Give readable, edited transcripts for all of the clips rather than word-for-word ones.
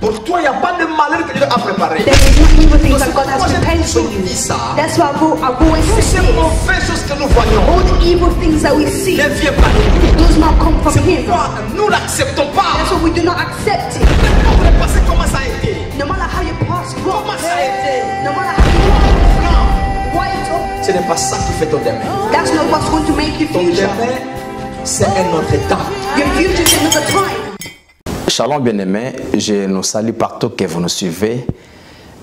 Pour toi, il n'y a pas de malheur que Dieu a préparé. There is no evil things that God has prepared for you. That's why I've always Toutes ces said this. mauvaises choses que nous voyons All the evil things that we see ne viennent pas de nous. does not come from C'est Him. pourquoi nous n'acceptons pas. That's why we do not accept it. Le passé, comment ça a été? No matter how your past was, Comment ça a été? no matter how you Non, white, ce n'est pas ça qui fait ton demain. that's not what's going to make your Ton future. demain, c'est un autre temps. Your future is another time. Shalom bien-aimés, je nous salue partout que vous nous suivez.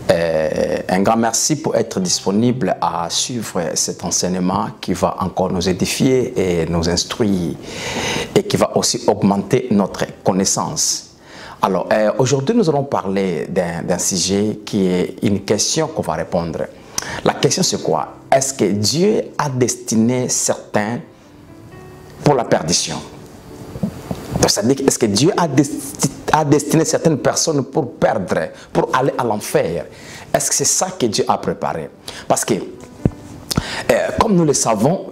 Un grand merci pour être disponible à suivre cet enseignement qui va encore nous édifier et nous instruire et qui va aussi augmenter notre connaissance. Alors aujourd'hui nous allons parler d'un sujet qui est une question qu'on va répondre. La question c'est quoi? Est-ce que Dieu a destiné certains pour la perdition? C'est-à-dire, est-ce que Dieu a destiné certaines personnes pour perdre, pour aller à l'enfer? Est-ce que c'est ça que Dieu a préparé? Parce que, comme nous le savons,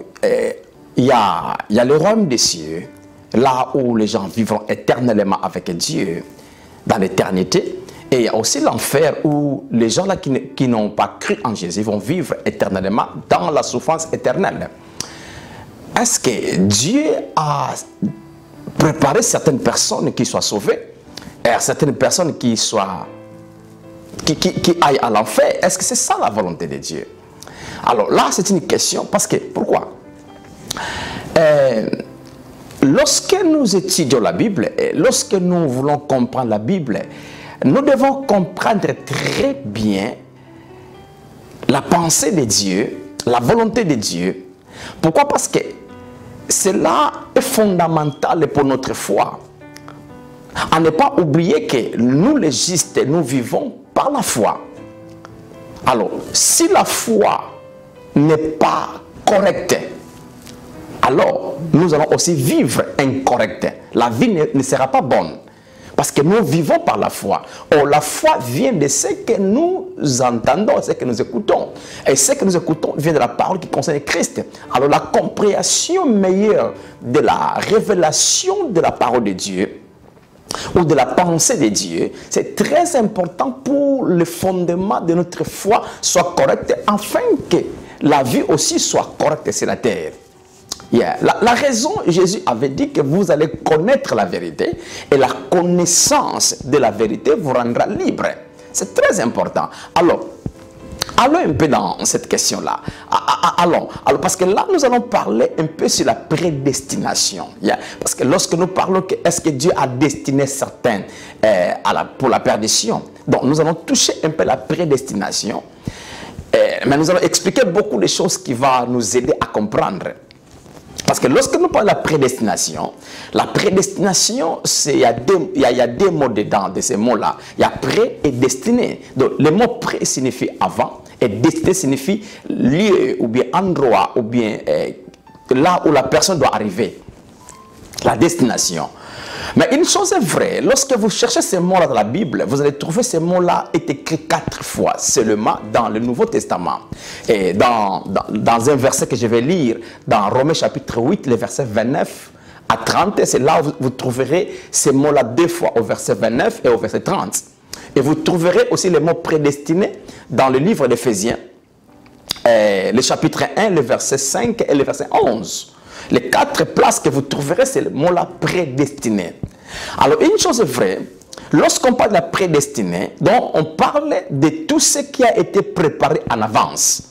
il y a le royaume des cieux, là où les gens vivront éternellement avec Dieu, dans l'éternité. Et il y a aussi l'enfer où les gens là qui n'ont pas cru en Jésus vont vivre éternellement dans la souffrance éternelle. Est-ce que Dieu a préparer certaines personnes qui soient sauvées et certaines personnes qui aillent à l'enfer? Est-ce que c'est ça la volonté de Dieu? Alors là, c'est une question parce que, pourquoi? Lorsque nous étudions la Bible et lorsque nous voulons comprendre la Bible, nous devons comprendre très bien la pensée de Dieu, la volonté de Dieu. Pourquoi? Parce que cela est fondamental pour notre foi. À ne pas oublier que nous, les justes, nous vivons par la foi. Alors, si la foi n'est pas correcte, alors nous allons aussi vivre incorrecte. La vie ne sera pas bonne. Parce que nous vivons par la foi. Or, la foi vient de ce que nous entendons, ce que nous écoutons. Et ce que nous écoutons vient de la parole qui concerne Christ. Alors, la compréhension meilleure de la révélation de la parole de Dieu, ou de la pensée de Dieu, c'est très important pour le fondement de notre foi soit correct, afin que la vie aussi soit correcte sur la terre. La raison, Jésus avait dit que vous allez connaître la vérité et la connaissance de la vérité vous rendra libre. C'est très important. Alors, allons un peu dans cette question-là. Allons. Alors, parce que là, nous allons parler un peu sur la prédestination. Parce que lorsque nous parlons que est-ce que Dieu a destiné certains pour la perdition, donc nous allons toucher un peu la prédestination. Mais nous allons expliquer beaucoup de choses qui vont nous aider à comprendre. Parce que lorsque nous parlons de la prédestination, il y a deux mots dedans, de ces mots-là. Il y a pré et destiné. Donc, le mot pré signifie avant et destiné signifie lieu ou bien endroit ou bien là où la personne doit arriver. La destination. Mais une chose est vraie, lorsque vous cherchez ces mots-là dans la Bible, vous allez trouver ces mots-là écrits 4 fois seulement dans le Nouveau Testament. Et dans un verset que je vais lire, dans Romains chapitre 8, les versets 29 à 30, c'est là où vous trouverez ces mots-là 2 fois, au verset 29 et au verset 30. Et vous trouverez aussi les mots prédestinés dans le livre d'Éphésiens, le chapitre 1, le verset 5 et le verset 11. Les 4 places que vous trouverez, c'est le mot-là prédestiné. Alors, une chose est vraie, lorsqu'on parle de la prédestinée, donc on parle de tout ce qui a été préparé en avance.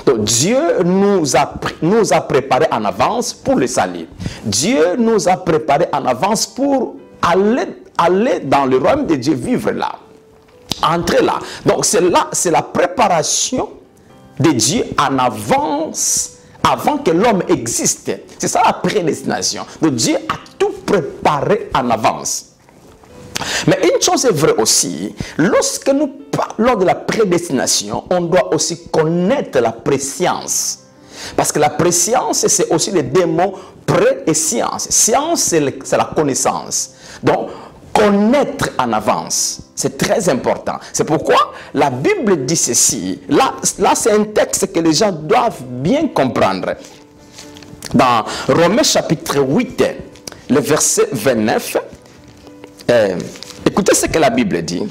Donc, Dieu nous a préparé en avance pour le salut. Dieu nous a préparé en avance pour aller dans le royaume de Dieu, vivre là, entrer là. Donc, c'est la préparation de Dieu en avance, avant que l'homme existe. C'est ça la prédestination. Donc Dieu a tout préparé en avance. Mais une chose est vraie aussi, lorsque nous parlons de la prédestination, on doit aussi connaître la préscience. Parce que la préscience, c'est aussi les deux mots pré et science. Science, c'est la connaissance. Donc, connaître en avance, c'est très important. C'est pourquoi la Bible dit ceci. Là c'est un texte que les gens doivent bien comprendre. Dans Romains chapitre 8, le verset 29, écoutez ce que la Bible dit.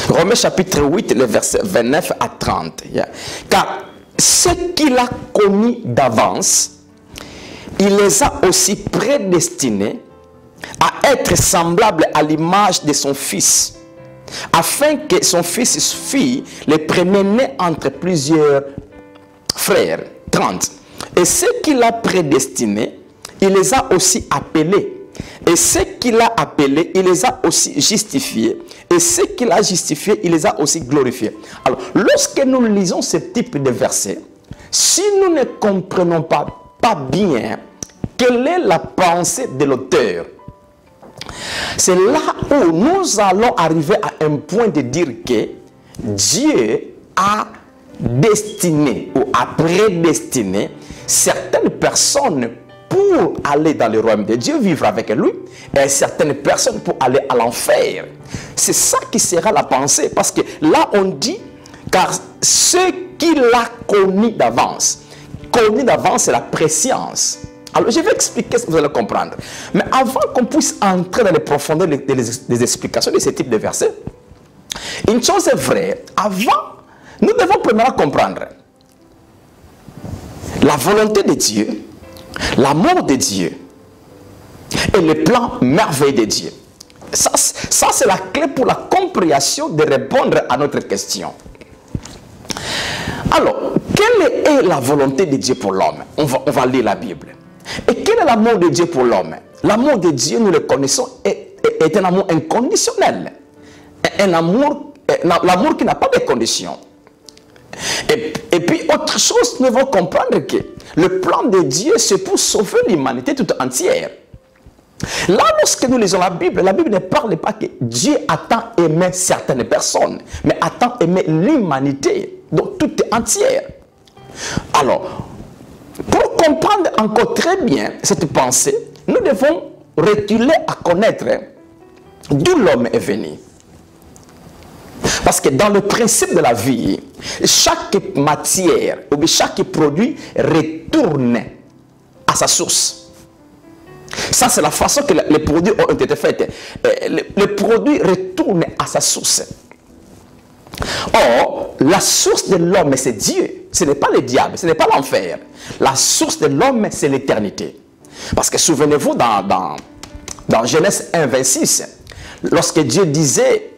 Romains chapitre 8, les versets 29 à 30. Car ce qu'il a commis d'avance, il les a aussi prédestinés à être semblables à l'image de son Fils, afin que son Fils fût le premier-né entre plusieurs frères. 30. Et ce qu'il a prédestiné, il les a aussi appelés. Et ce qu'il a appelé, il les a aussi justifiés. Et ce qu'il a justifié, il les a aussi glorifiés. Alors, lorsque nous lisons ce type de versets, si nous ne comprenons pas bien quelle est la pensée de l'auteur, c'est là où nous allons arriver à un point de dire que Dieu a destiné ou a prédestiné certaines personnes pour aller dans le royaume de Dieu, vivre avec lui, et certaines personnes pour aller à l'enfer. C'est ça qui sera la pensée, parce que là on dit, car ce qu'il a connu d'avance, c'est la préscience. Alors je vais expliquer ce que vous allez comprendre. Mais avant qu'on puisse entrer dans les profondeurs des explications de ce type de versets, une chose est vraie, avant, nous devons premièrement comprendre la volonté de Dieu, l'amour de Dieu et le plan merveilleux de Dieu. Ça c'est la clé pour la compréhension de répondre à notre question. Alors, quelle est la volonté de Dieu pour l'homme? On va lire la Bible. Et quel est l'amour de Dieu pour l'homme? L'amour de Dieu, nous le connaissons, est un amour inconditionnel. Un amour, l'amour qui n'a pas de conditions. Et puis, autre chose, nous devons comprendre que le plan de Dieu, c'est pour sauver l'humanité toute entière. Là, lorsque nous lisons la Bible ne parle pas que Dieu a tant aimé certaines personnes, mais a tant aimé l'humanité, donc toute entière. Alors, pour comprendre encore très bien cette pensée, nous devons reculer à connaître d'où l'homme est venu. Parce que dans le principe de la vie, chaque matière ou chaque produit retourne à sa source. Ça, c'est la façon que les produits ont été faits. Les produits retournent à sa source. Or, la source de l'homme, c'est Dieu. Ce n'est pas le diable, ce n'est pas l'enfer. La source de l'homme, c'est l'éternité. Parce que souvenez-vous, dans Genèse 1, 26, lorsque Dieu disait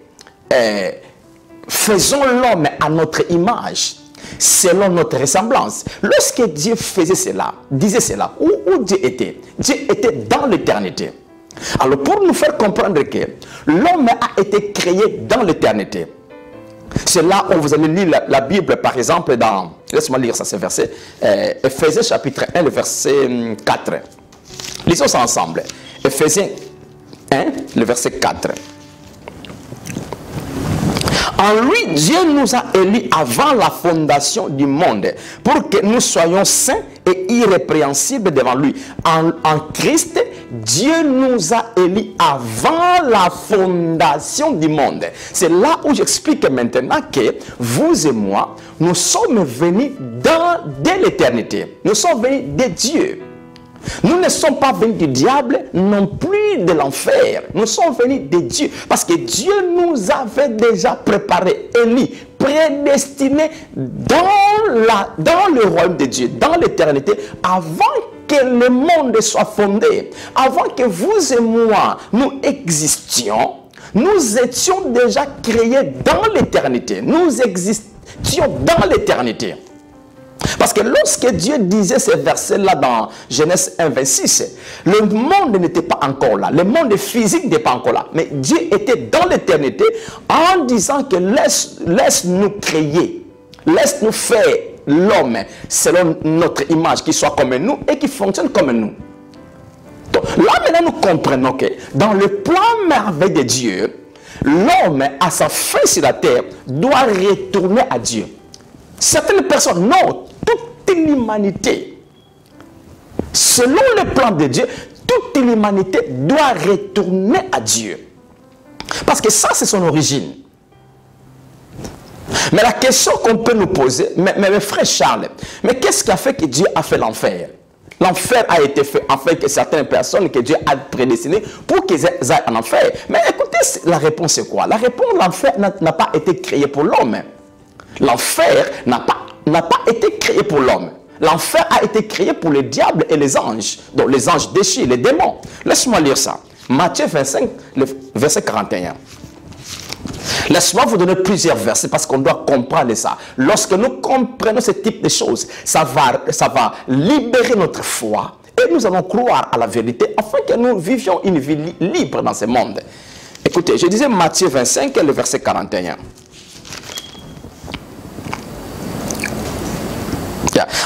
faisons l'homme à notre image, selon notre ressemblance. Lorsque Dieu faisait cela, disait cela, où Dieu était? Dieu était dans l'éternité. Alors, pour nous faire comprendre que l'homme a été créé dans l'éternité, c'est là où vous allez lire la Bible, par exemple, dans, laisse-moi lire ça, ce verset, Ephésiens chapitre 1, le verset 4. Lisons ça ensemble. Ephésiens 1, le verset 4. En lui, Dieu nous a élus avant la fondation du monde pour que nous soyons saints et irrépréhensibles devant lui. En Christ, Dieu nous a élus avant la fondation du monde. C'est là où j'explique maintenant que vous et moi, nous sommes venus dès l'éternité. Nous sommes venus de Dieu. Nous ne sommes pas venus du diable, non plus de l'enfer. Nous sommes venus de Dieu. Parce que Dieu nous avait déjà préparé, élus, prédestinés dans le royaume de Dieu, dans l'éternité, avant que le monde soit fondé, avant que vous et moi, nous existions. Nous étions déjà créés dans l'éternité. Nous existions dans l'éternité. Parce que lorsque Dieu disait ces versets-là dans Genèse 1, 26, le monde n'était pas encore là. Le monde physique n'était pas encore là. Mais Dieu était dans l'éternité en disant que laisse-nous créer. Laisse-nous faire l'homme selon notre image, qui soit comme nous et qui fonctionne comme nous. Donc là maintenant nous comprenons que dans le plan merveilleux de Dieu, l'homme à sa fin sur la terre doit retourner à Dieu. Certaines personnes, non, toute l'humanité, selon le plan de Dieu, toute l'humanité doit retourner à Dieu. Parce que ça, c'est son origine. Mais la question qu'on peut nous poser, mais frère Charles, mais qu'est-ce qui a fait que Dieu a fait l'enfer? L'enfer a été fait afin que certaines personnes que Dieu a prédestinées pour qu'ils aillent en enfer. Mais écoutez la réponse c'est quoi? La réponse, l'enfer n'a pas été créé pour l'homme. L'enfer n'a pas été créé pour l'homme. L'enfer a été créé pour les diables et les anges. Donc les anges déchus, les démons. Laisse-moi lire ça. Matthieu 25, le verset 41. Laisse-moi vous donner plusieurs versets parce qu'on doit comprendre ça. Lorsque nous comprenons ce type de choses, ça va libérer notre foi et nous allons croire à la vérité afin que nous vivions une vie libre dans ce monde. Écoutez, je disais Matthieu 25, le verset 41.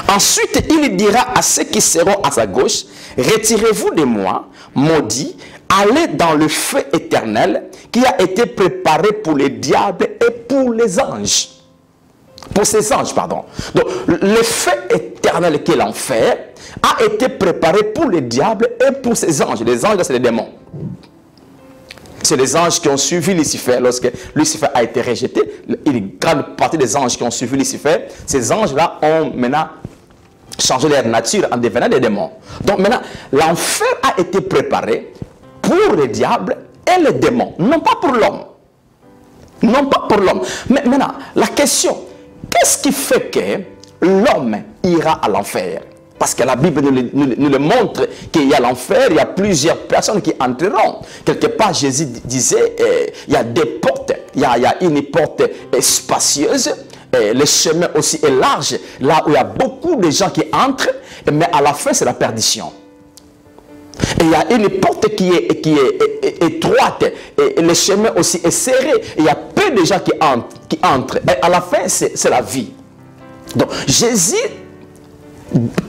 Ensuite, il dira à ceux qui seront à sa gauche, retirez-vous de moi, maudits, allez dans le feu éternel qui a été préparé pour les diables et pour les anges. Pour ces anges, pardon. Donc, le feu éternel qui est l'enfer a été préparé pour les diables et pour ces anges. Les anges, c'est les démons. C'est les anges qui ont suivi Lucifer lorsque Lucifer a été rejeté. Une grande partie des anges qui ont suivi Lucifer, ces anges-là ont maintenant changé leur nature en devenant des démons. Donc maintenant, l'enfer a été préparé pour les diables et les démons, non pas pour l'homme. Non pas pour l'homme. Mais maintenant, la question, qu'est-ce qui fait que l'homme ira à l'enfer? Parce que la Bible nous le montre qu'il y a l'enfer, il y a plusieurs personnes qui entreront. Quelque part, Jésus disait, il y a des portes, il y a une porte spacieuse, le chemin aussi est large, là où il y a beaucoup de gens qui entrent, mais à la fin, c'est la perdition. Et il y a une porte qui est étroite, et le chemin aussi est serré, et il y a peu de gens qui entrent, et à la fin, c'est la vie. Donc, Jésus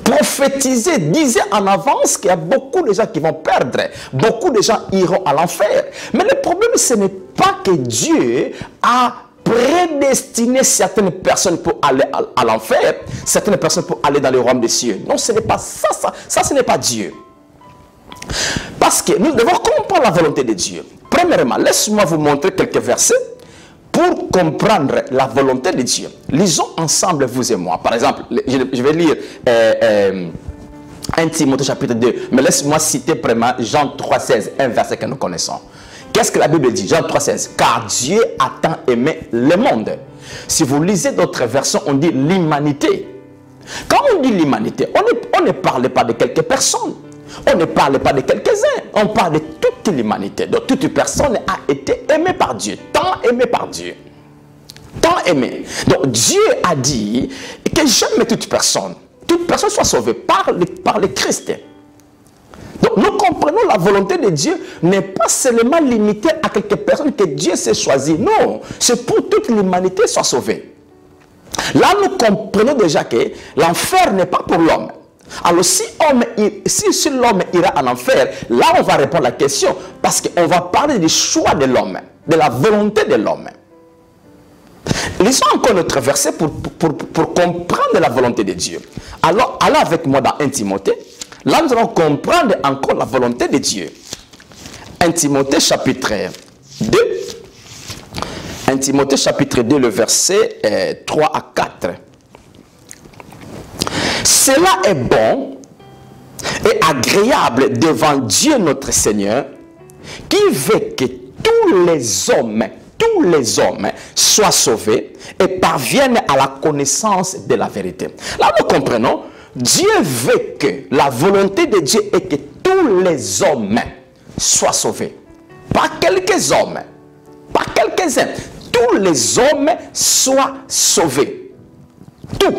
prophétisait, disait en avance qu'il y a beaucoup de gens qui vont perdre, beaucoup de gens iront à l'enfer. Mais le problème, ce n'est pas que Dieu a prédestiné certaines personnes pour aller à l'enfer, certaines personnes pour aller dans le royaume des cieux. Non, ce n'est pas ça, ça ce n'est pas Dieu. Parce que nous devons comprendre la volonté de Dieu. Premièrement, laisse-moi vous montrer quelques versets pour comprendre la volonté de Dieu. Lisons ensemble, vous et moi. Par exemple, je vais lire 1 Timothée chapitre 2. Mais laisse-moi citer vraiment Jean 3,16, un verset que nous connaissons. Qu'est-ce que la Bible dit? Jean 3,16. Car Dieu a tant aimé le monde. Si vous lisez d'autres versions, on dit l'humanité. Quand on dit l'humanité, on ne parle pas de quelques personnes. On ne parle pas de quelques-uns. On parle de toute l'humanité. Donc toute personne a été aimée par Dieu. Tant aimée par Dieu. Tant aimée. Donc Dieu a dit que jamais toute personne soit sauvée par le Christ. Donc nous comprenons la volonté de Dieu n'est pas seulement limitée à quelques personnes que Dieu s'est choisi. Non, c'est pour toute l'humanité soit sauvée. Là nous comprenons déjà que l'enfer n'est pas pour l'homme. Alors si l'homme ira en enfer, là on va répondre à la question parce qu'on va parler du choix de l'homme, de la volonté de l'homme. Lisons encore notre verset pour comprendre la volonté de Dieu. Alors allons avec moi dans 1 Timothée. Là nous allons comprendre encore la volonté de Dieu. 1 Timothée chapitre 2. 1 Timothée chapitre 2 le verset 3 à 4. Cela est bon et agréable devant Dieu notre Seigneur, qui veut que tous les hommes soient sauvés et parviennent à la connaissance de la vérité. Là, nous comprenons, Dieu veut que la volonté de Dieu est que tous les hommes soient sauvés. Pas quelques hommes, pas quelques-uns. Tous les hommes soient sauvés. Tout.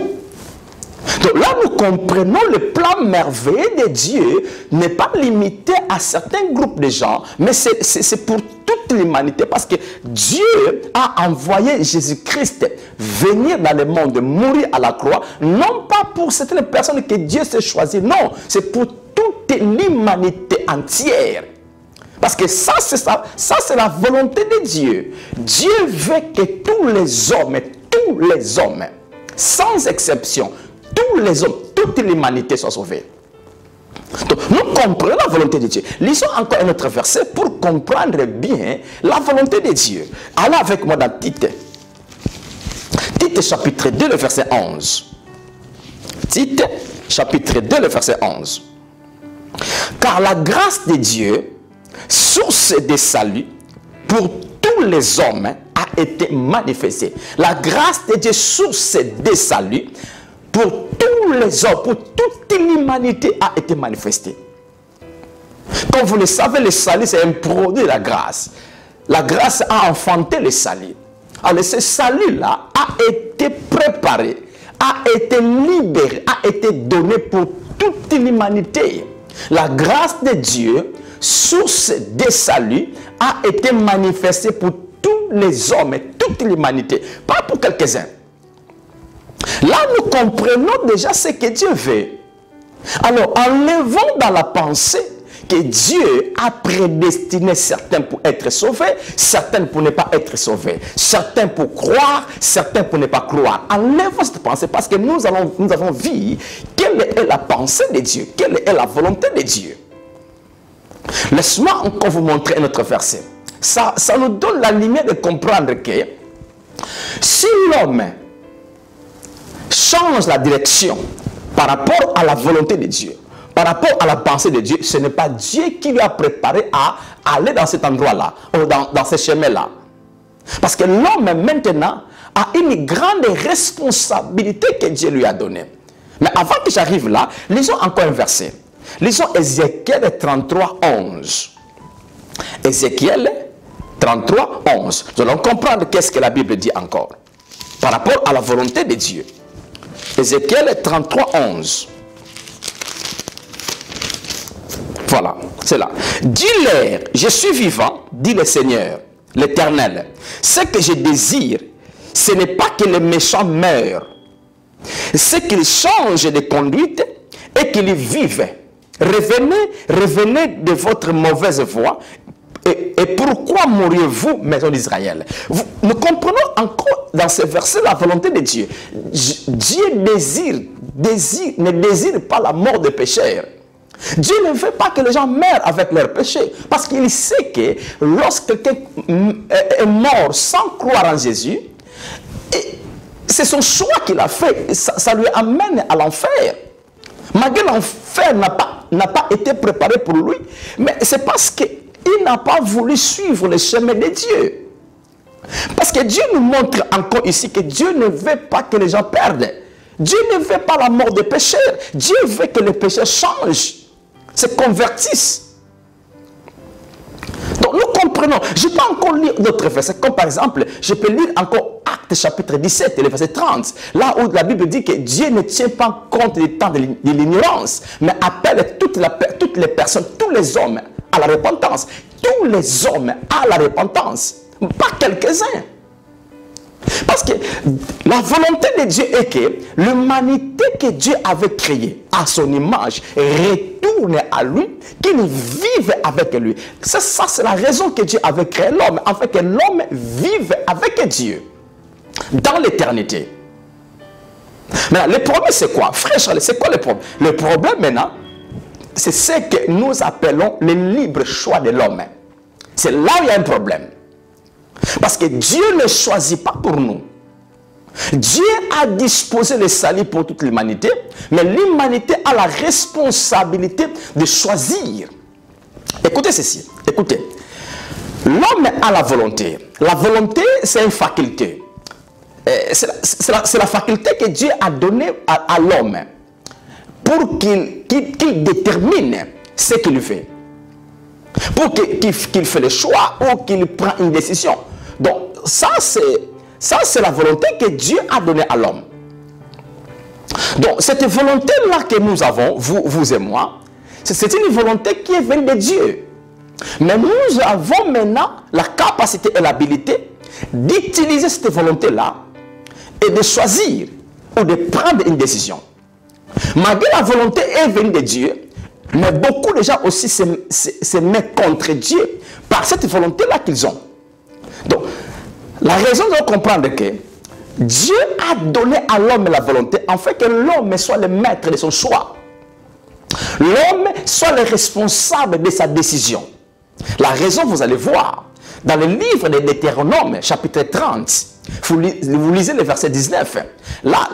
Donc là, nous comprenons le plan merveilleux de Dieu n'est pas limité à certains groupes de gens, mais c'est pour toute l'humanité parce que Dieu a envoyé Jésus-Christ venir dans le monde, mourir à la croix, non pas pour certaines personnes que Dieu s'est choisi, non, c'est pour toute l'humanité entière. Parce que ça c'est la volonté de Dieu. Dieu veut que tous les hommes, sans exception, tous les hommes, toute l'humanité soit sauvée. Donc, nous comprenons la volonté de Dieu. Lisons encore un autre verset pour comprendre bien la volonté de Dieu. Allez avec moi dans Tite. Tite chapitre 2, le verset 11. Tite chapitre 2, le verset 11. Car la grâce de Dieu, source de salut, pour tous les hommes a été manifestée. La grâce de Dieu, source des saluts, pour tous les hommes, pour toute l'humanité a été manifestée. Comme vous le savez, le salut, c'est un produit de la grâce. La grâce a enfanté le salut. Alors ce salut-là a été préparé, a été libéré, a été donné pour toute l'humanité. La grâce de Dieu, source des saluts, a été manifestée pour tous les hommes et toute l'humanité, pas pour quelques-uns. Là, nous comprenons déjà ce que Dieu veut. Alors, enlevons dans la pensée que Dieu a prédestiné certains pour être sauvés, certains pour ne pas être sauvés, certains pour croire, certains pour ne pas croire. Enlevons cette pensée parce que nous avons vu quelle est la pensée de Dieu, quelle est la volonté de Dieu. Laisse-moi encore vous montrer un autre verset. Ça nous donne la lumière de comprendre que si l'homme change la direction par rapport à la volonté de Dieu, par rapport à la pensée de Dieu, ce n'est pas Dieu qui lui a préparé à aller dans cet endroit-là, ou dans ce chemin-là. Parce que l'homme maintenant a une grande responsabilité que Dieu lui a donnée. Mais avant que j'arrive là, lisons encore un verset. Lisons Ézéchiel 33, 11. Ézéchiel 33, 11. Nous allons comprendre qu'est-ce que la Bible dit encore. Par rapport à la volonté de Dieu. Ézéchiel 33, 11. Voilà, c'est là. Dis-leur, je suis vivant, dit le Seigneur, l'Éternel. Ce que je désire, ce n'est pas que les méchants meurent. C'est qu'ils changent de conduite et qu'ils vivent. Revenez de votre mauvaise voie. Et pourquoi mourriez-vous, maison d'Israël? Nous comprenons encore dans ce verset la volonté de Dieu. Dieu ne désire pas la mort des pécheurs. Dieu ne veut pas que les gens meurent avec leurs péchés. Parce qu'il sait que lorsque quelqu'un est mort sans croire en Jésus, c'est son choix qu'il a fait. Ça lui amène à l'enfer. Malgré l'enfer n'a pas été préparé pour lui, mais c'est parce qu'il n'a pas voulu suivre le chemin de Dieu. Parce que Dieu nous montre encore ici que Dieu ne veut pas que les gens perdent. Dieu ne veut pas la mort des pécheurs. Dieu veut que les pécheurs changent, se convertissent. Donc nous comprenons. Je peux encore lire d'autres versets, comme par exemple, je peux lire encore Actes chapitre 17, le verset 30, là où la Bible dit que Dieu ne tient pas compte du temps de l'ignorance, mais appelle toutes les personnes, tous les hommes à la repentance. Tous les hommes à la repentance, pas quelques-uns. Parce que la volonté de Dieu est que l'humanité que Dieu avait créée à son image retourne à lui, qu'il vive avec lui. Ça c'est la raison que Dieu avait créé l'homme, afin que l'homme vive avec Dieu dans l'éternité. Maintenant, le problème c'est quoi? Frère Charles, c'est quoi le problème? Le problème maintenant, c'est ce que nous appelons le libre choix de l'homme. C'est là où il y a un problème. Parce que Dieu ne choisit pas pour nous. Dieu a disposé le salut pour toute l'humanité, mais l'humanité a la responsabilité de choisir. Écoutez ceci, écoutez. L'homme a la volonté. La volonté, c'est une faculté. C'est la faculté que Dieu a donnée à l'homme pour qu'il détermine ce qu'il fait. Pour qu'il fait le choix ou qu'il prend une décision. Donc, ça c'est la volonté que Dieu a donnée à l'homme. Donc, cette volonté-là que nous avons, vous et moi, c'est une volonté qui est venue de Dieu. Mais nous avons maintenant la capacité et l'habilité d'utiliser cette volonté-là et de choisir ou de prendre une décision. Malgré la volonté est venue de Dieu, mais beaucoup de gens aussi se mettent contre Dieu par cette volonté-là qu'ils ont. Donc, la raison de comprendre que Dieu a donné à l'homme la volonté, en fait que l'homme soit le maître de son choix. L'homme soit le responsable de sa décision. La raison, vous allez voir, dans le livre de Deutéronome, chapitre 30, vous lisez le verset 19. Là,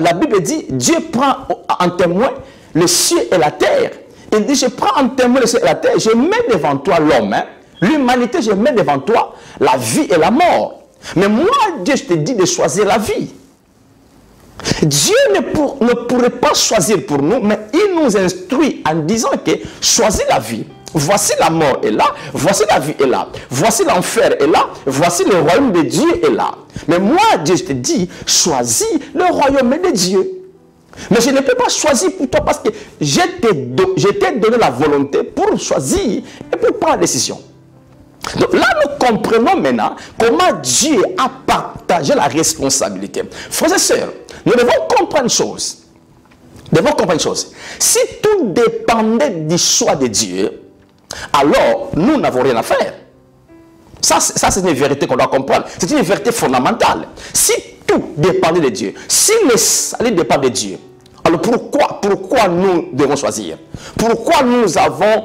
la Bible dit, Dieu prend en témoin le ciel et la terre. Il dit, je prends en témoin le ciel et la terre, je mets devant toi l'homme, L'humanité, je mets devant toi la vie et la mort. Mais moi, Dieu, je te dis de choisir la vie. Dieu ne pourrait pas choisir pour nous, mais il nous instruit en disant que choisis la vie. Voici la mort est là, voici la vie est là, voici l'enfer est là, voici le royaume de Dieu est là. Mais moi, Dieu, je te dis, choisis le royaume de Dieu. Mais je ne peux pas choisir pour toi parce que je t'ai donné la volonté pour choisir et pour prendre la décision. Donc là, nous comprenons maintenant comment Dieu a partagé la responsabilité. Frères et sœurs, nous devons comprendre une chose. Si tout dépendait du choix de Dieu, alors nous n'avons rien à faire. Ça c'est une vérité qu'on doit comprendre. C'est une vérité fondamentale. Si tout dépendait de Dieu, si le salut dépend de Dieu, alors pourquoi nous devons choisir? Pourquoi nous avons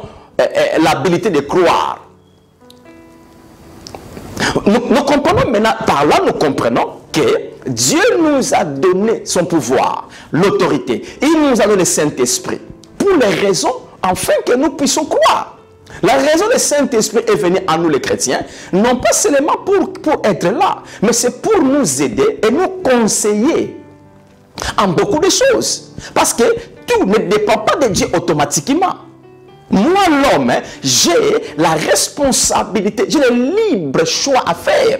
l'habilité de croire? Nous comprenons maintenant, par là nous comprenons que Dieu nous a donné son pouvoir, l'autorité. Il nous a donné le Saint-Esprit pour les raisons afin que nous puissions croire. La raison du Saint-Esprit est venue à nous les chrétiens, non pas seulement pour être là, mais c'est pour nous aider et nous conseiller en beaucoup de choses. Parce que tout ne dépend pas de Dieu automatiquement. Moi, l'homme, j'ai la responsabilité, j'ai le libre choix à faire.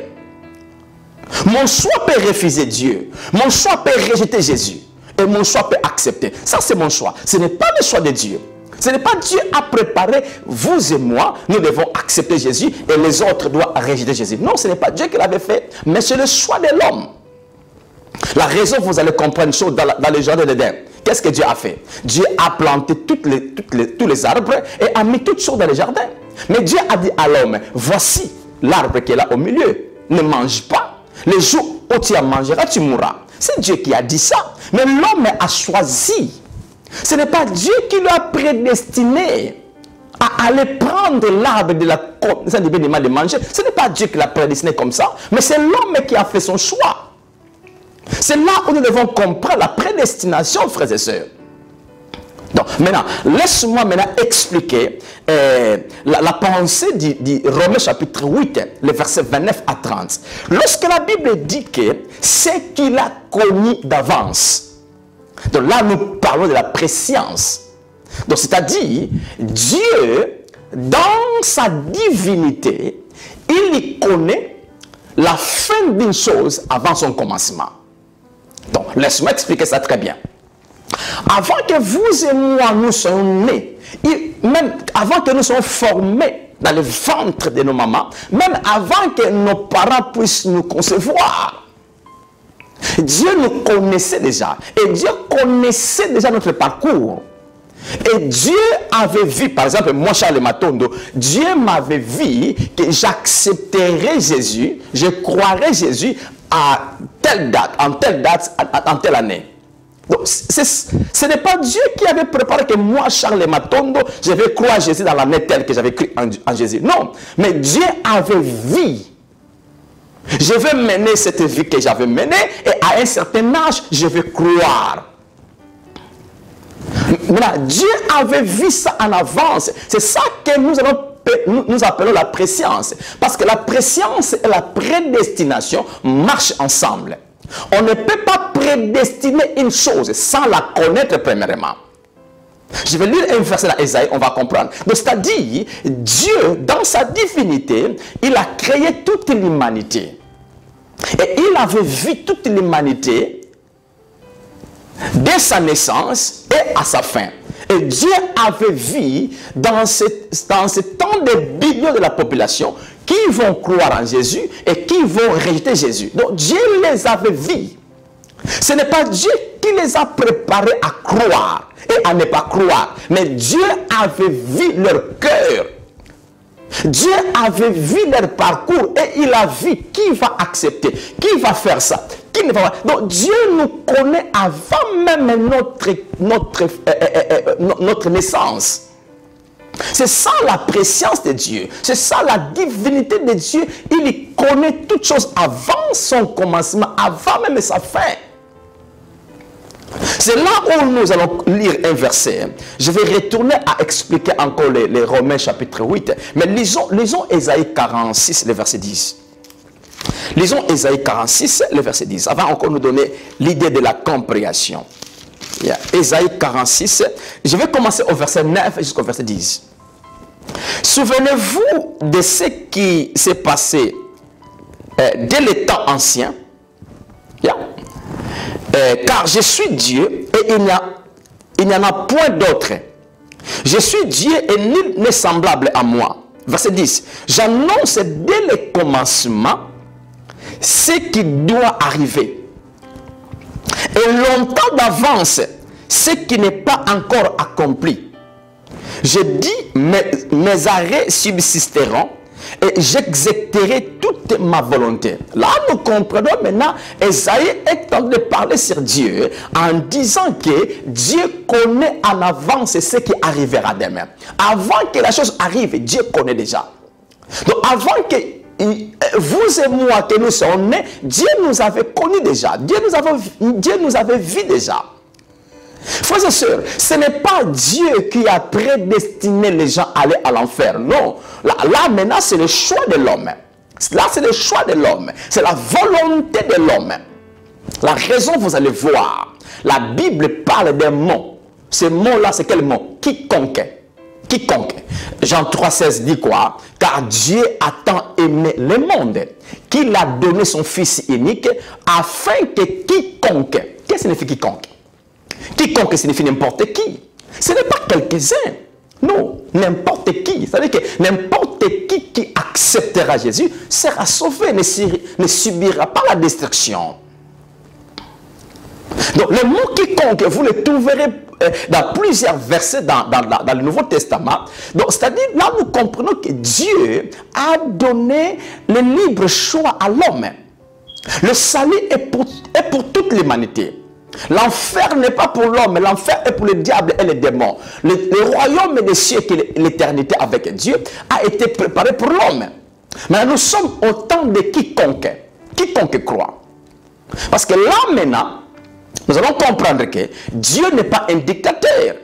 Mon choix peut refuser Dieu. Mon choix peut rejeter Jésus. Et mon choix peut accepter. Ça, c'est mon choix. Ce n'est pas le choix de Dieu. Ce n'est pas Dieu a préparé, vous et moi, nous devons accepter Jésus et les autres doivent rejeter Jésus. Non, ce n'est pas Dieu qui l'avait fait, mais c'est le choix de l'homme. La raison, vous allez comprendre une chose dans le jardin d'Éden. Qu'est-ce que Dieu a fait? Dieu a planté tous les arbres et a mis toutes choses dans le jardin. Mais Dieu a dit à l'homme, voici l'arbre qui est là au milieu. Ne mange pas. Le jour où tu en mangeras, tu mourras. C'est Dieu qui a dit ça. Mais l'homme a choisi. Ce n'est pas Dieu qui lui a prédestiné à aller prendre l'arbre de la connaissance du bien et du mal de manger. Ce n'est pas Dieu qui l'a prédestiné comme ça, mais c'est l'homme qui a fait son choix. C'est là où nous devons comprendre la prédestination, frères et sœurs. Donc, maintenant, laisse-moi maintenant expliquer la pensée du Romains chapitre 8, les versets 29 à 30. Lorsque la Bible dit que c'est qu'il a connu d'avance. Donc là, nous parlons de la préscience. Donc, c'est-à-dire, Dieu, dans sa divinité, il connaît la fin d'une chose avant son commencement. Donc, laisse-moi expliquer ça très bien. Avant que vous et moi, nous soyons nés, même avant que nous soyons formés dans le ventre de nos mamans, même avant que nos parents puissent nous concevoir, Dieu nous connaissait déjà. Et Dieu connaissait déjà notre parcours. Et Dieu avait vu, par exemple, moi, Charles Matondo, Dieu m'avait vu que j'accepterais Jésus, je croirais Jésus à telle date, en telle année. Donc, ce n'est pas Dieu qui avait préparé que moi, Charles Matondo, je vais croire Jésus dans l'année telle que j'avais cru en Jésus. Non, mais Dieu avait vu. Je vais mener cette vie que j'avais menée et à un certain âge, je vais croire. Maintenant, Dieu avait vu ça en avance. C'est ça que nous appelons la préscience. Parce que la préscience et la prédestination marchent ensemble. On ne peut pas prédestiner une chose sans la connaître premièrement. Je vais lire un verset dans Ésaïe, on va comprendre. C'est-à-dire, Dieu, dans sa divinité, il a créé toute l'humanité. Et il avait vu toute l'humanité dès sa naissance et à sa fin. Et Dieu avait vu dans ce temps de billions de la population qui vont croire en Jésus et qui vont rejeter Jésus. Donc Dieu les avait vus. Ce n'est pas Dieu qui les a préparés à croire et à ne pas croire. Mais Dieu avait vu leur cœur. Dieu avait vu leur parcours et il a vu qui va accepter, qui va faire ça, qui ne va pas. Donc Dieu nous connaît avant même notre naissance. C'est ça la préscience de Dieu. C'est ça la divinité de Dieu. Il connaît toutes choses avant son commencement, avant même sa fin. C'est là où nous allons lire un verset. Je vais retourner à expliquer encore les Romains chapitre 8. Mais lisons Ésaïe 46, le verset 10. Lisons Ésaïe 46, le verset 10. Avant encore nous donner l'idée de la compréhension. Ésaïe 46. Je vais commencer au verset 9 jusqu'au verset 10. Souvenez-vous de ce qui s'est passé dès les temps anciens. Car je suis Dieu et il n'y en a point d'autre. Je suis Dieu et nul n'est semblable à moi. Verset 10. J'annonce dès le commencement ce qui doit arriver. Et longtemps d'avance ce qui n'est pas encore accompli. Je dis, mes arrêts subsisteront et j'exécuterai toute ma volonté. Là, nous comprenons maintenant, Esaïe est en train de parler sur Dieu en disant que Dieu connaît en avance ce qui arrivera demain. Avant que la chose arrive, Dieu connaît déjà. Donc, avant que vous et moi, que nous sommes nés, Dieu nous avait connus déjà. Dieu nous avait vus déjà. Frères et sœurs, ce n'est pas Dieu qui a prédestiné les gens à aller à l'enfer. Non. Là maintenant, c'est le choix de l'homme. Là, c'est le choix de l'homme. C'est la volonté de l'homme. La raison, vous allez voir. La Bible parle d'un mot. Ce mot-là, c'est quel mot? Quiconque. Quiconque. Jean 3,16 dit quoi? Car Dieu a tant aimé le monde qu'il a donné son Fils unique afin que quiconque. Qu'est-ce que signifie quiconque? Quiconque signifie n'importe qui. Ce n'est pas quelques-uns. Non, n'importe qui. C'est-à-dire que n'importe qui acceptera Jésus sera sauvé, ne subira pas la destruction. Donc le mot quiconque, vous le trouverez dans plusieurs versets dans le Nouveau Testament. Donc c'est-à-dire, là nous comprenons que Dieu a donné le libre choix à l'homme. Le salut est pour toute l'humanité. L'enfer n'est pas pour l'homme, l'enfer est pour le diable et les démons. Le royaume des cieux, qui est l'éternité avec Dieu, a été préparé pour l'homme. Mais nous sommes au temps de quiconque croit. Parce que là maintenant, nous allons comprendre que Dieu n'est pas un dictateur.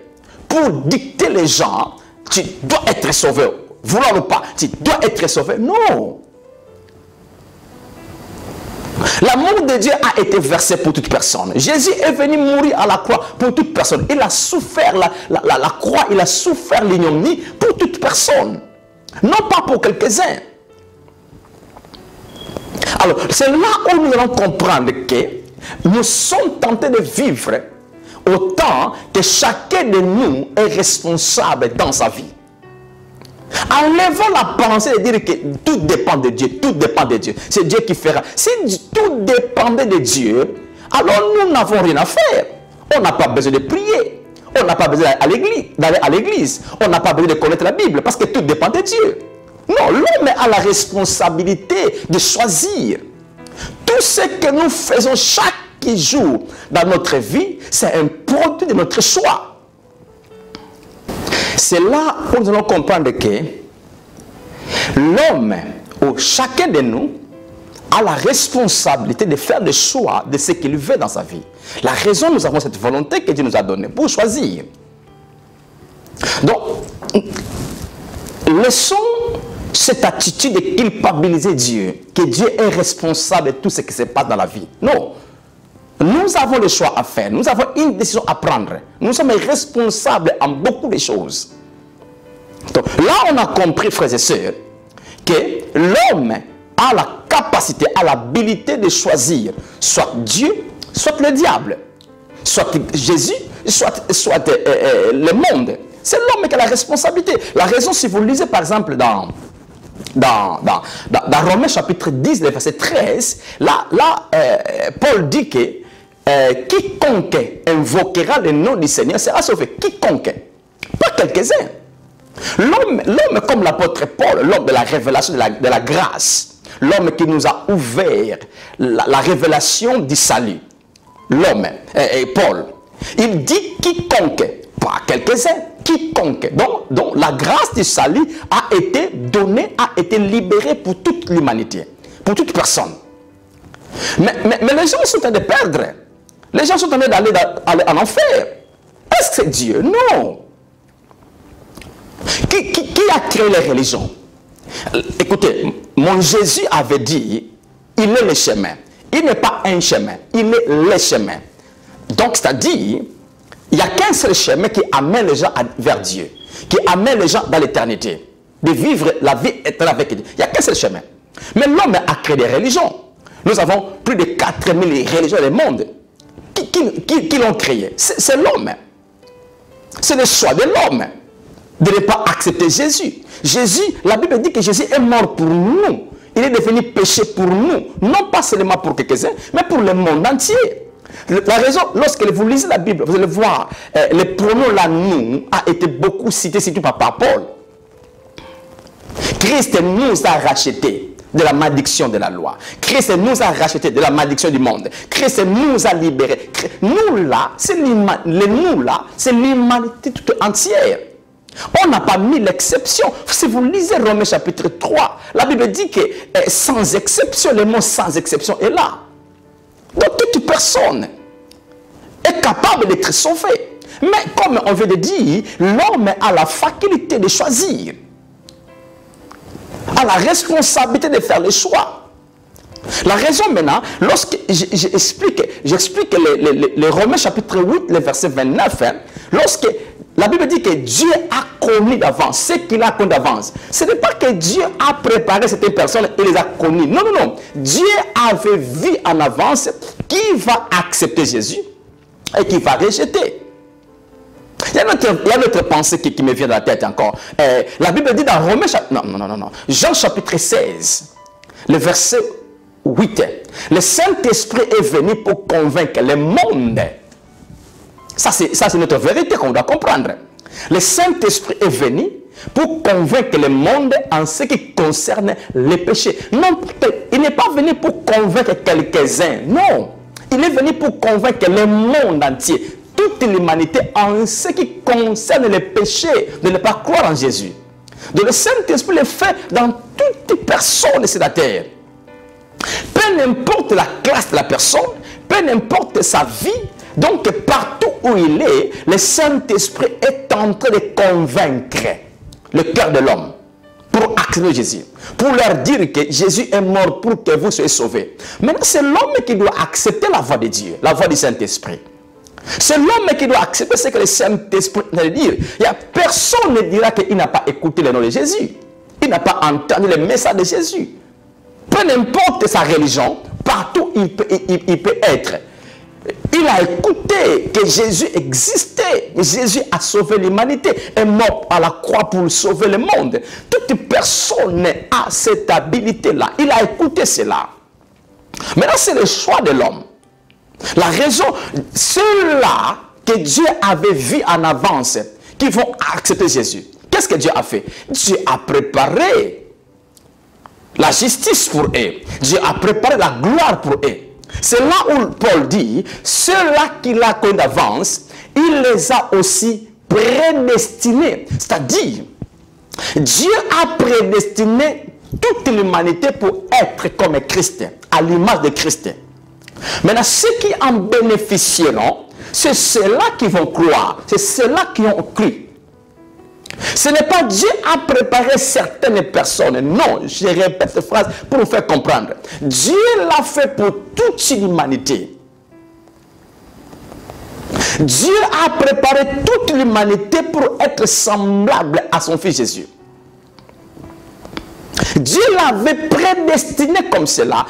Pour dicter les gens, tu dois être sauvé. Vouloir ou pas, tu dois être sauvé. Non. L'amour de Dieu a été versé pour toute personne. Jésus est venu mourir à la croix pour toute personne. Il a souffert la croix, il a souffert l'ignominie pour toute personne. Non pas pour quelques-uns. Alors, c'est là où nous allons comprendre que nous sommes tentés de vivre autant que chacun de nous est responsable dans sa vie. Enlevons la pensée de dire que tout dépend de Dieu, tout dépend de Dieu. C'est Dieu qui fera. Si tout dépendait de Dieu, alors nous n'avons rien à faire. On n'a pas besoin de prier. On n'a pas besoin d'aller à l'église. On n'a pas besoin de connaître la Bible parce que tout dépend de Dieu. Non, l'homme a la responsabilité de choisir. Tout ce que nous faisons chaque jour dans notre vie, c'est un produit de notre choix. C'est là où nous allons comprendre que l'homme, ou chacun de nous, a la responsabilité de faire le choix de ce qu'il veut dans sa vie. La raison, nous avons cette volonté que Dieu nous a donnée pour choisir. Donc, laissons cette attitude de culpabiliser Dieu, que Dieu est responsable de tout ce qui se passe dans la vie. Non. Nous avons le choix à faire. Nous avons une décision à prendre. Nous sommes responsables en beaucoup de choses. Donc, là, on a compris, frères et sœurs, que l'homme a la capacité, a l'habilité de choisir soit Dieu, soit le diable, soit Jésus, soit le monde. C'est l'homme qui a la responsabilité. La raison, si vous lisez par exemple dans Romains chapitre 10, verset 13, là Paul dit que quiconque invoquera le nom du Seigneur sera sauvé. Quiconque, pas quelques-uns. L'homme comme l'apôtre Paul, l'homme de la révélation de la grâce, l'homme qui nous a ouvert la révélation du salut, l'homme, Paul, il dit quiconque, pas quelques-uns, quiconque. Donc la grâce du salut a été donnée, a été libérée pour toute l'humanité, pour toute personne. Mais les gens sont en train de perdre. Les gens sont en train d'aller en enfer. Est-ce que c'est Dieu? Non. Qui a créé les religions? Écoutez, mon Jésus avait dit, il est le chemin. Il n'est pas un chemin, il est le chemin. Donc, c'est-à-dire, il n'y a qu'un seul chemin qui amène les gens vers Dieu, qui amène les gens dans l'éternité, de vivre la vie éternelle avec Dieu. Il n'y a qu'un seul chemin. Mais l'homme a créé des religions. Nous avons plus de 4000 religions dans le monde. Qui l'ont créé? C'est l'homme. C'est le choix de l'homme de ne pas accepter Jésus. Jésus, la Bible dit que Jésus est mort pour nous. Il est devenu péché pour nous. Non pas seulement pour quelques-uns, mais pour le monde entier. La raison, lorsque vous lisez la Bible, vous allez voir, le pronom là, nous, a été beaucoup cité, surtout par Paul. Christ nous a rachetés de la malédiction de la loi. Christ nous a rachetés de la malédiction du monde. Christ nous a libérés. Nous là, c'est l'humanité toute entière. On n'a pas mis l'exception. Si vous lisez Romains chapitre 3, la Bible dit que sans exception, le mot sans exception est là. Donc toute personne est capable d'être sauvée. Mais comme on vient de dire, l'homme a la faculté de choisir, a la responsabilité de faire le choix. La raison maintenant, lorsque j'explique les Romains chapitre 8, le verset 29, lorsque la Bible dit que Dieu a connu d'avance, ce qu'il a connu d'avance. Ce n'est pas que Dieu a préparé certaines personnes et les a connues. Non, non, non. Dieu avait vu en avance qui va accepter Jésus et qui va rejeter. Il y a une autre pensée qui me vient dans la tête encore. La Bible dit dans Romains chapitre... Non. Jean chapitre 16, le verset 8. Le Saint-Esprit est venu pour convaincre le monde. Ça, c'est notre vérité qu'on doit comprendre. Le Saint-Esprit est venu pour convaincre le monde en ce qui concerne les péchés. Non, il n'est pas venu pour convaincre quelques-uns. Non, il est venu pour convaincre le monde entier, toute l'humanité, en ce qui concerne les péchés, de ne pas croire en Jésus. Donc le Saint-Esprit le fait dans toute personne sur la terre. Peu importe la classe de la personne, peu importe sa vie, donc partout où il est, le Saint-Esprit est en train de convaincre le cœur de l'homme pour accepter Jésus, pour leur dire que Jésus est mort pour que vous soyez sauvés. Maintenant, c'est l'homme qui doit accepter la voix de Dieu, la voix du Saint-Esprit. C'est l'homme qui doit accepter ce que le Saint-Esprit va dire. Il y a personne ne dira qu'il n'a pas écouté le nom de Jésus. Il n'a pas entendu le message de Jésus. Peu importe sa religion, partout il peut être. Il a écouté que Jésus existait. Jésus a sauvé l'humanité, est mort à la croix pour sauver le monde. Toute personne a cette habilité-là. Il a écouté cela. Maintenant, c'est le choix de l'homme. La raison, ceux-là que Dieu avait vu en avance, qui vont accepter Jésus. Qu'est-ce que Dieu a fait? Dieu a préparé la justice pour eux. Dieu a préparé la gloire pour eux. C'est là où Paul dit, ceux-là qu'il a connus d'avance, il les a aussi prédestinés. C'est-à-dire, Dieu a prédestiné toute l'humanité pour être comme Christ, à l'image de Christ. Maintenant, ceux qui en bénéficieront, c'est ceux-là qui vont croire, c'est ceux-là qui ont cru. Ce n'est pas Dieu a préparé certaines personnes. Non, je répète cette phrase pour vous faire comprendre. Dieu l'a fait pour toute l'humanité. Dieu a préparé toute l'humanité pour être semblable à son Fils Jésus. Dieu l'avait prédestiné comme cela.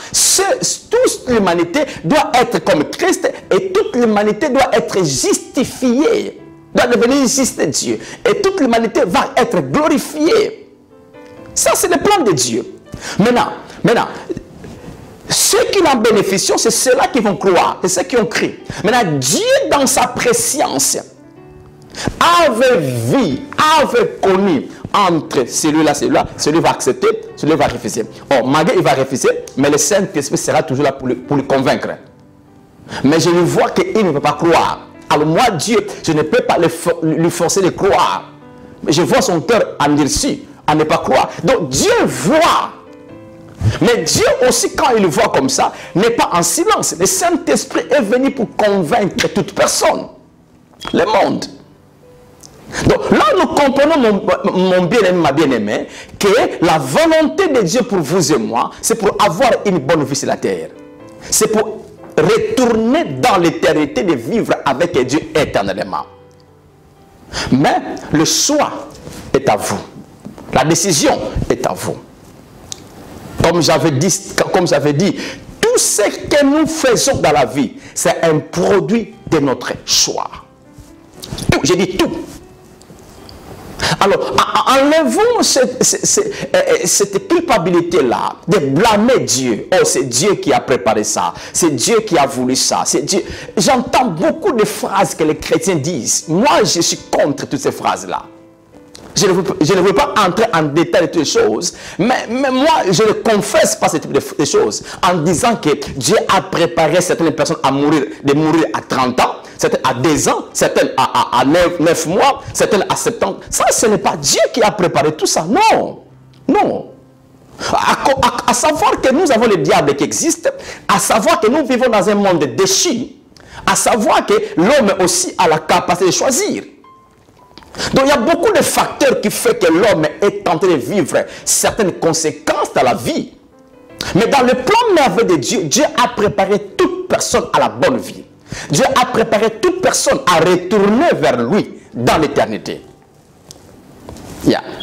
Toute l'humanité doit être comme Christ et toute l'humanité doit être justifiée. Doit devenir juste de Dieu. Et toute l'humanité va être glorifiée. Ça, c'est le plan de Dieu. Maintenant, ceux qui en bénéficient, c'est ceux-là qui vont croire. C'est ceux qui ont cru. Maintenant, Dieu, dans sa préscience, avait vu, avait connu entre celui-là, celui va accepter, celui va refuser. Oh, malgré il va refuser, mais le Saint-Esprit sera toujours là pour le convaincre. Mais je le vois qu'il ne peut pas croire. Alors moi, Dieu, je ne peux pas lui forcer de croire. Mais je vois son cœur endurci, à ne pas croire. Donc Dieu voit Mais Dieu aussi, quand il voit comme ça, n'est pas en silence. Le Saint-Esprit est venu pour convaincre toute personne, le monde. Donc là, nous comprenons, mon bien-aimé, ma bien-aimée, que la volonté de Dieu pour vous et moi, c'est pour avoir une bonne vie sur la terre. C'est pour retourner dans l'éternité de vivre avec Dieu éternellement. Mais le choix est à vous. La décision est à vous. Comme j'avais dit, tout ce que nous faisons dans la vie, c'est un produit de notre choix. Tout, j'ai dit tout. Alors, enlevons cette culpabilité-là de blâmer Dieu. Oh, c'est Dieu qui a préparé ça. C'est Dieu qui a voulu ça. C'est Dieu. J'entends beaucoup de phrases que les chrétiens disent. Moi, je suis contre toutes ces phrases-là. Je ne veux pas entrer en détail de toutes les choses, mais moi, je ne confesse pas ce type de choses en disant que Dieu a préparé certaines personnes à mourir, de mourir à 30 ans, certaines à 10 ans, certaines à 9 mois, certaines à 7 ans. Ça, ce n'est pas Dieu qui a préparé tout ça, non. Non. À savoir que nous avons le diable qui existe, à savoir que nous vivons dans un monde déchu, à savoir que l'homme aussi a la capacité de choisir. Donc il y a beaucoup de facteurs qui font que l'homme est en train de vivre certaines conséquences dans la vie. Mais dans le plan merveilleux de Dieu, Dieu a préparé toute personne à la bonne vie. Dieu a préparé toute personne à retourner vers lui dans l'éternité.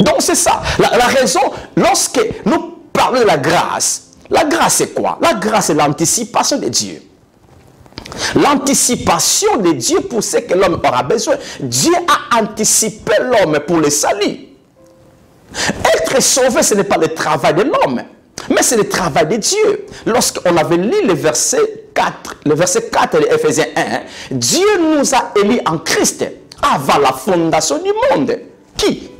Donc c'est ça. La raison, lorsque nous parlons de la grâce c'est quoi? La grâce c'est l'anticipation de Dieu. L'anticipation de Dieu pour ce que l'homme aura besoin. Dieu a anticipé l'homme pour le salut. Être sauvé, ce n'est pas le travail de l'homme, mais c'est le travail de Dieu. Lorsqu'on avait lu le verset 4 de Ephésiens 1, Dieu nous a élus en Christ avant la fondation du monde. Qui?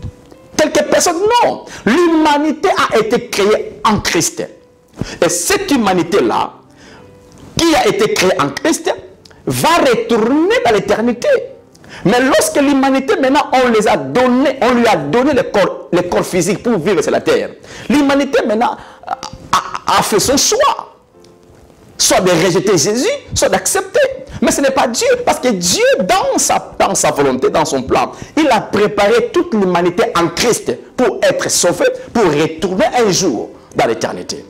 Quelques personnes? Non. L'humanité a été créée en Christ. Et cette humanité-là, qui a été créé en Christ, va retourner dans l'éternité. Mais lorsque l'humanité, maintenant, on lui a donné le corps physique pour vivre sur la terre. L'humanité, maintenant, a fait son choix. Soit de rejeter Jésus, soit d'accepter. Mais ce n'est pas Dieu, parce que Dieu, dans sa volonté, dans son plan, il a préparé toute l'humanité en Christ pour être sauvé, pour retourner un jour dans l'éternité.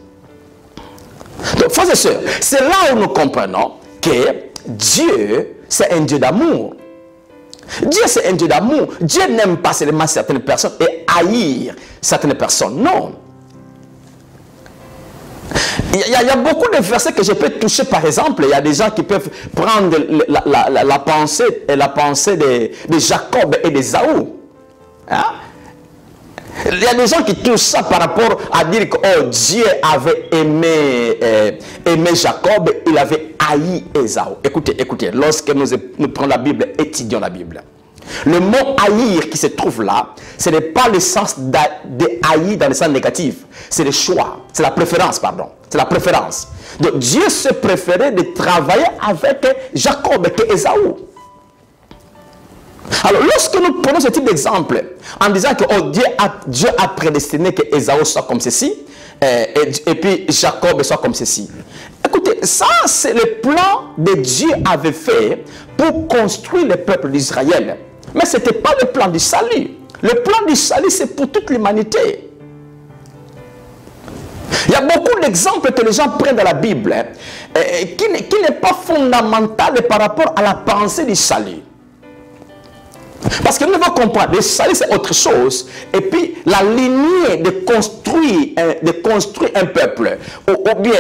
Donc, frères et sœurs, c'est là où nous comprenons que Dieu, c'est un Dieu d'amour. Dieu, c'est un Dieu d'amour. Dieu n'aime pas seulement certaines personnes et haïr certaines personnes. Non. Il y a beaucoup de versets que je peux toucher, par exemple. Il y a des gens qui peuvent prendre la pensée de Jacob et d'Ésaü. Hein? Il y a des gens qui touchent ça par rapport à dire que oh, Dieu avait aimé Jacob, il avait haï Ésaü. Écoutez, lorsque nous prenons la Bible, étudions la Bible. Le mot haïr qui se trouve là, ce n'est pas le sens de haïr dans le sens négatif. C'est le choix, c'est la préférence, pardon. C'est la préférence. Donc Dieu se préférait de travailler avec Jacob et Ésaü. Alors, lorsque nous prenons ce type d'exemple, en disant que oh, Dieu a prédestiné que Ésaü soit comme ceci, et puis Jacob soit comme ceci. Écoutez, ça c'est le plan que Dieu avait fait pour construire le peuple d'Israël. Mais ce n'était pas le plan du salut. Le plan du salut, c'est pour toute l'humanité. Il y a beaucoup d'exemples que les gens prennent dans la Bible qui n'est pas fondamental par rapport à la pensée du salut. Parce que nous devons comprendre, le salut c'est autre chose. Et puis la lignée de construire un peuple, ou bien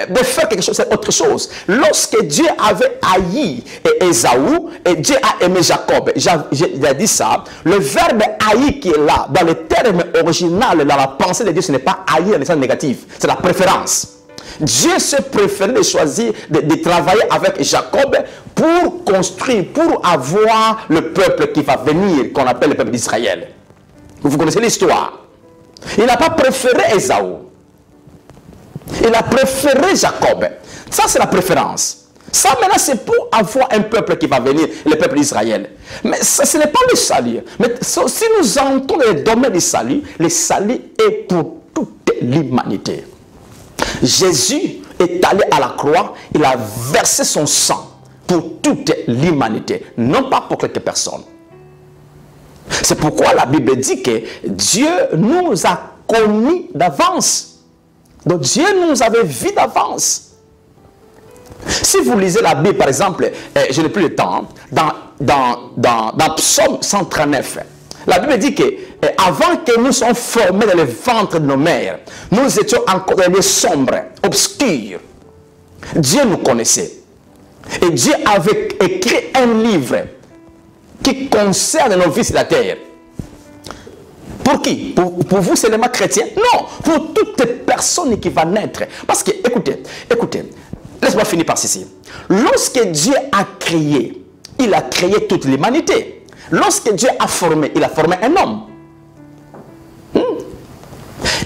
de faire quelque chose, c'est autre chose. Lorsque Dieu avait haï Ésaü, et Dieu a aimé Jacob, il a dit ça, le verbe haï qui est là, dans le terme original, dans la pensée de Dieu, ce n'est pas haïr dans le sens négatif, c'est la préférence. Dieu se préférait de choisir, de travailler avec Jacob pour construire, pour avoir le peuple qui va venir, qu'on appelle le peuple d'Israël. Vous connaissez l'histoire. Il n'a pas préféré Ésaü. Il a préféré Jacob. Ça, c'est la préférence. Ça, maintenant, c'est pour avoir un peuple qui va venir, le peuple d'Israël. Mais ça, ce n'est pas le salut. Mais si nous entrons dans le domaine du salut, le salut est pour toute l'humanité. Jésus est allé à la croix, il a versé son sang pour toute l'humanité, non pas pour quelques personnes. C'est pourquoi la Bible dit que Dieu nous a connus d'avance. Donc Dieu nous avait vus d'avance. Si vous lisez la Bible, par exemple, je n'ai plus le temps, dans Psaume 139, la Bible dit que avant que nous soyons formés dans le ventre de nos mères, nous étions encore dans les sombres, obscurs. Dieu nous connaissait. Et Dieu avait écrit un livre qui concerne nos vies sur la terre. Pour qui? Pour vous seulement chrétiens? Non, pour toutes les personnes qui vont naître. Parce que, écoutez, laisse-moi finir par ceci. Lorsque Dieu a créé, il a créé toute l'humanité. Lorsque Dieu a formé, il a formé un homme.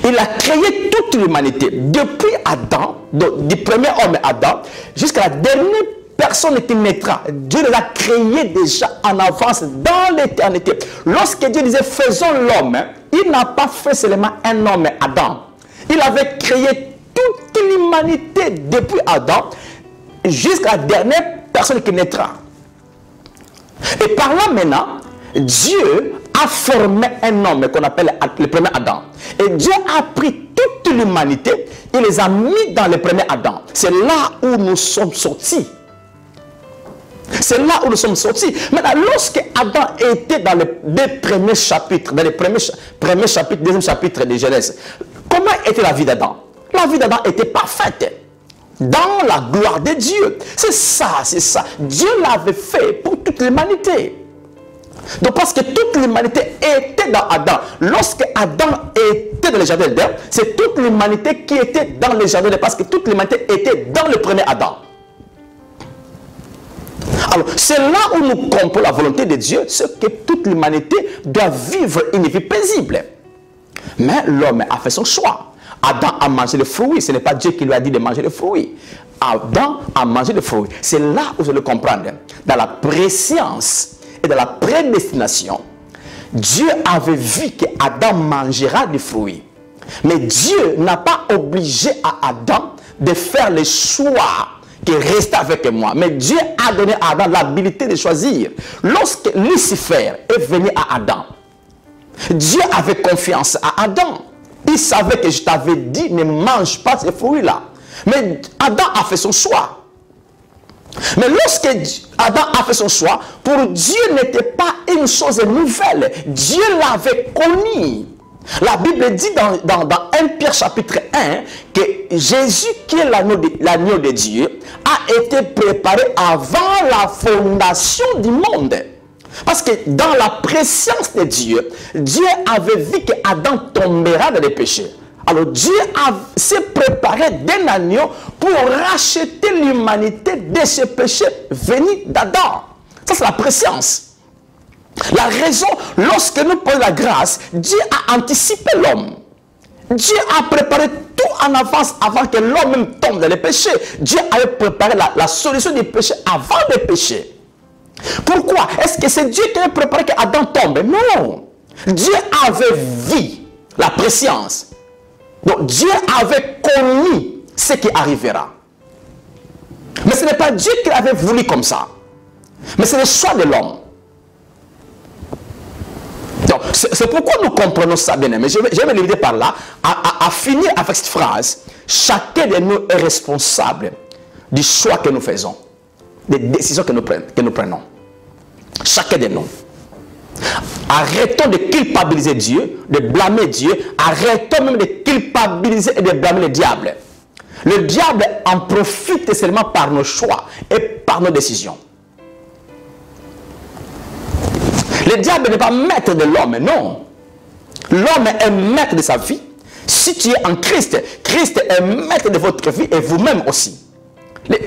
Il a créé toute l'humanité. Depuis Adam, du premier homme Adam, jusqu'à la dernière personne qui naîtra. Dieu les a créés déjà en avance dans l'éternité. Lorsque Dieu disait faisons l'homme, il n'a pas fait seulement un homme, Adam. Il avait créé toute l'humanité depuis Adam jusqu'à la dernière personne qui naîtra. Et par là maintenant, Dieu a formé un homme qu'on appelle le premier Adam. Et Dieu a pris toute l'humanité et les a mis dans le premier Adam. C'est là où nous sommes sortis. C'est là où nous sommes sortis. Maintenant, lorsque Adam était dans les deux premiers chapitres, dans les premiers chapitres, deuxième chapitre de Genèse, comment était la vie d'Adam? La vie d'Adam était parfaite. Dans la gloire de Dieu. C'est ça, c'est ça. Dieu l'avait fait pour toute l'humanité. Donc parce que toute l'humanité était dans Adam. Lorsque Adam était dans le jardin d'Éden, c'est toute l'humanité qui était dans le jardin d'Éden. Parce que toute l'humanité était dans le premier Adam. Alors, c'est là où nous comprenons la volonté de Dieu, c'est que toute l'humanité doit vivre une vie paisible. Mais l'homme a fait son choix. Adam a mangé le fruit. Ce n'est pas Dieu qui lui a dit de manger le fruit. Adam a mangé le fruit. C'est là où je le comprends. Dans la préscience et dans la prédestination, Dieu avait vu qu'Adam mangera du fruit. Mais Dieu n'a pas obligé à Adam de faire le choix qui reste avec moi. Mais Dieu a donné à Adam l'habilité de choisir. Lorsque Lucifer est venu à Adam, Dieu avait confiance à Adam. Il savait que je t'avais dit ne mange pas ces fruits-là. Mais Adam a fait son choix. Mais lorsque Adam a fait son choix, pour Dieu n'était pas une chose nouvelle. Dieu l'avait connu. La Bible dit dans 1 Pierre chapitre 1 que Jésus, qui est l'agneau de Dieu, a été préparé avant la fondation du monde. Parce que dans la préscience de Dieu, Dieu avait vu qu'Adam tombera dans les péchés. Alors Dieu s'est préparé d'un agneau pour racheter l'humanité de ces péchés venus d'Adam. Ça c'est la préscience. La raison, lorsque nous prenons la grâce, Dieu a anticipé l'homme. Dieu a préparé tout en avance avant que l'homme même tombe dans les péchés. Dieu avait préparé la solution des péchés avant les péchés. Pourquoi? Est-ce que c'est Dieu qui a préparé qu'Adam tombe? Non. Dieu avait vu la préscience. Donc Dieu avait connu ce qui arrivera. Mais ce n'est pas Dieu qui l'avait voulu comme ça. Mais c'est le choix de l'homme. Donc c'est pourquoi nous comprenons ça, bien aimé. Je vais l'éviter par là, à finir avec cette phrase. Chacun de nous est responsable du choix que nous faisons, des décisions que nous prenons. Chacun de nous. Arrêtons de culpabiliser Dieu, de blâmer Dieu. Arrêtons même de culpabiliser et de blâmer le diable. Le diable en profite seulement par nos choix et par nos décisions. Le diable n'est pas maître de l'homme, non. L'homme est maître de sa vie. Si tu es en Christ, Christ est maître de votre vie et vous-même aussi.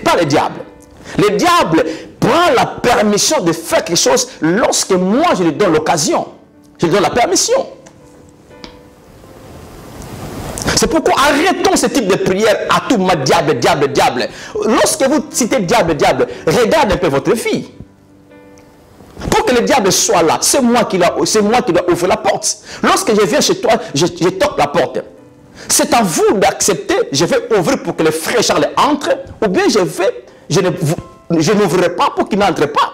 Pas le diable. Le diable prend la permission de faire quelque chose lorsque moi je lui donne l'occasion. Je lui donne la permission. C'est pourquoi arrêtons ce type de prière à tout moment, diable, diable, diable. Lorsque vous citez diable, diable, regardez un peu votre vie. Pour que le diable soit là, c'est moi qui dois ouvrir la porte. Lorsque je viens chez toi, je toque la porte. C'est à vous d'accepter. Je vais ouvrir pour que le frère Charles entre, ou bien je n'ouvrirai pas pour qu'il n'entre pas.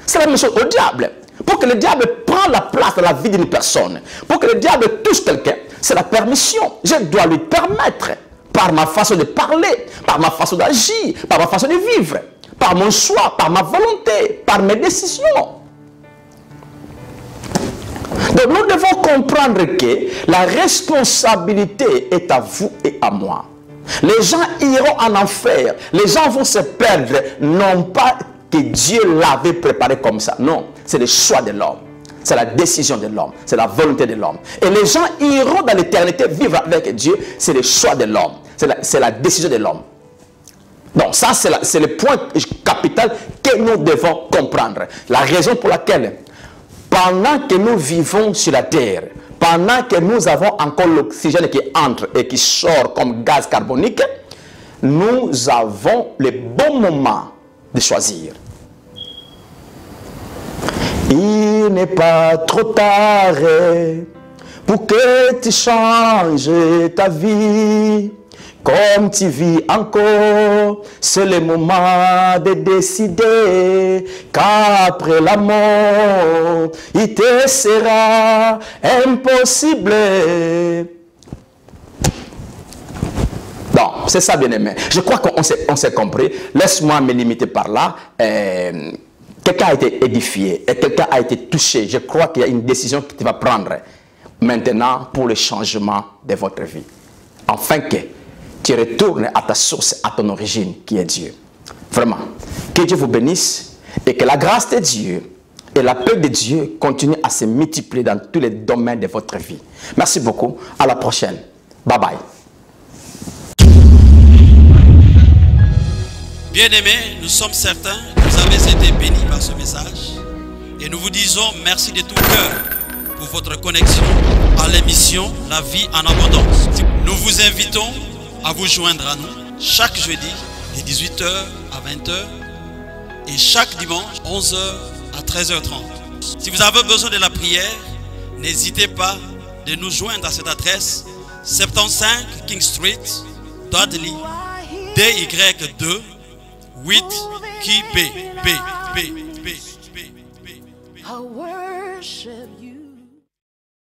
C'est la même chose au diable. Pour que le diable prenne la place dans la vie d'une personne, pour que le diable touche quelqu'un, c'est la permission. Je dois lui permettre, par ma façon de parler, par ma façon d'agir, par ma façon de vivre, par mon choix, par ma volonté, par mes décisions. Donc nous devons comprendre que la responsabilité est à vous et à moi. Les gens iront en enfer, les gens vont se perdre, non pas que Dieu l'avait préparé comme ça. Non, c'est le choix de l'homme. C'est la décision de l'homme. C'est la volonté de l'homme. Et les gens iront dans l'éternité vivre avec Dieu. C'est le choix de l'homme. C'est la décision de l'homme. Donc ça, c'est le point capital que nous devons comprendre. La raison pour laquelle, pendant que nous vivons sur la terre, pendant que nous avons encore l'oxygène qui entre et qui sort comme gaz carbonique, nous avons le bon moment de choisir. Il n'est pas trop tard pour que tu changes ta vie. Comme tu vis encore, c'est le moment de décider qu'après la mort, il te sera impossible. Donc, c'est ça, bien-aimé. Je crois qu'on s'est compris. Laisse-moi me limiter par là. Quelqu'un a été édifié et quelqu'un a été touché. Je crois qu'il y a une décision que tu vas prendre maintenant pour le changement de votre vie. Afin que tu retournes à ta source, à ton origine, qui est Dieu. Vraiment, que Dieu vous bénisse et que la grâce de Dieu et la paix de Dieu continuent à se multiplier dans tous les domaines de votre vie. Merci beaucoup. À la prochaine. Bye bye. Bien-aimés, nous sommes certains que vous avez été bénis par ce message et nous vous disons merci de tout cœur pour votre connexion à l'émission La Vie en Abondance. Nous vous invitons à vous joindre à nous chaque jeudi de 18h à 20h et chaque dimanche 11h à 13h30. Si vous avez besoin de la prière, n'hésitez pas de nous joindre à cette adresse 75 King Street, Dudley, DY2 8 QP.